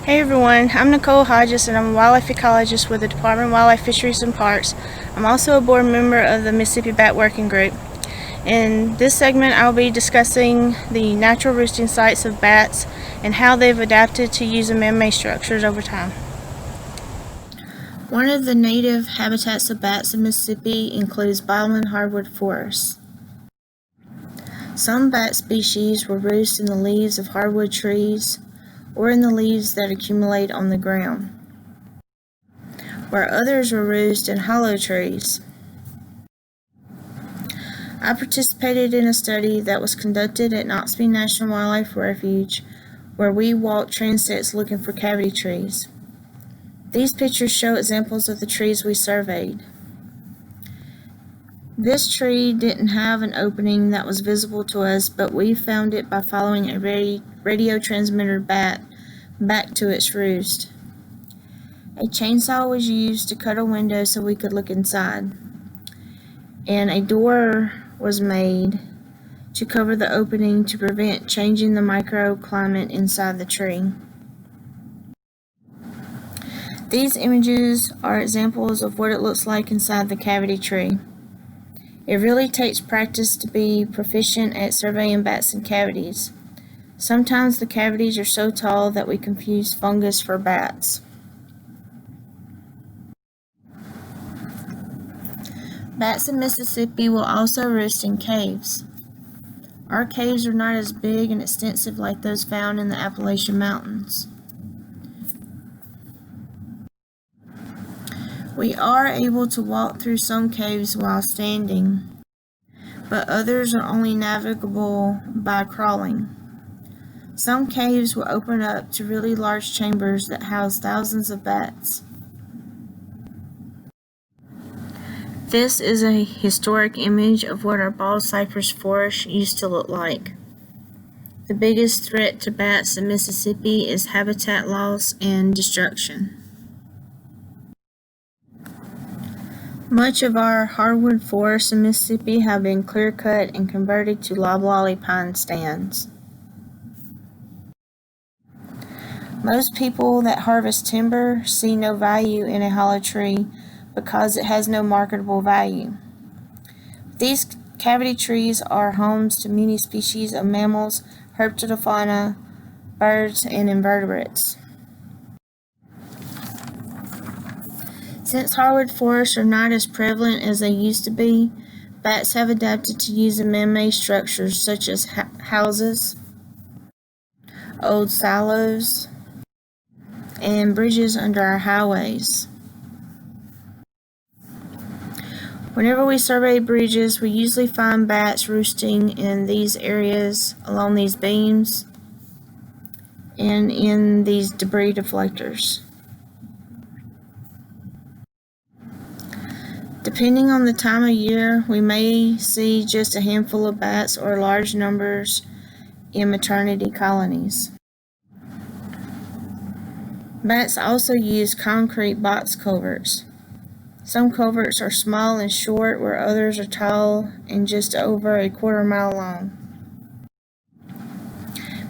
Hey everyone, I'm Nicole Hodges and I'm a wildlife ecologist with the Department of Wildlife, Fisheries and Parks. I'm also a board member of the Mississippi Bat Working Group. In this segment, I'll be discussing the natural roosting sites of bats and how they've adapted to using man-made structures over time. One of the native habitats of bats in Mississippi includes bottomland hardwood forests. Some bat species will roost in the leaves of hardwood trees or in the leaves that accumulate on the ground, where others will roost in hollow trees. I participated in a study that was conducted at Knoxville National Wildlife Refuge, where we walked transects looking for cavity trees. These pictures show examples of the trees we surveyed. This tree didn't have an opening that was visible to us, but we found it by following a radio transmitter bat back to its roost. A chainsaw was used to cut a window so we could look inside, and a door was made to cover the opening to prevent changing the microclimate inside the tree. These images are examples of what it looks like inside the cavity tree. It really takes practice to be proficient at surveying bats and cavities. Sometimes the cavities are so tall that we confuse fungus for bats. Bats in Mississippi will also roost in caves. Our caves are not as big and extensive like those found in the Appalachian Mountains. We are able to walk through some caves while standing, but others are only navigable by crawling. Some caves will open up to really large chambers that house thousands of bats. This is a historic image of what our bald cypress forest used to look like. The biggest threat to bats in Mississippi is habitat loss and destruction. Much of our hardwood forests in Mississippi have been clear-cut and converted to loblolly pine stands. Most people that harvest timber see no value in a hollow tree because it has no marketable value. These cavity trees are homes to many species of mammals, herpetofauna, birds, and invertebrates. Since hardwood forests are not as prevalent as they used to be, bats have adapted to using man-made structures such as houses, old silos, and bridges under our highways. Whenever we survey bridges, we usually find bats roosting in these areas along these beams and in these debris deflectors. Depending on the time of year, we may see just a handful of bats or large numbers in maternity colonies. Bats also use concrete box culverts. Some culverts are small and short, where others are tall and just over a quarter-mile long.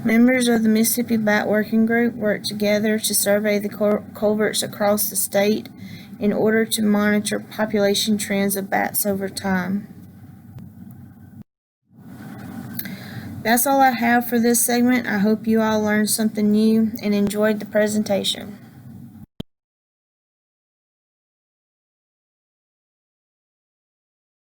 Members of the Mississippi Bat Working Group work together to survey the culverts across the state in order to monitor population trends of bats over time. That's all I have for this segment. I hope you all learned something new and enjoyed the presentation.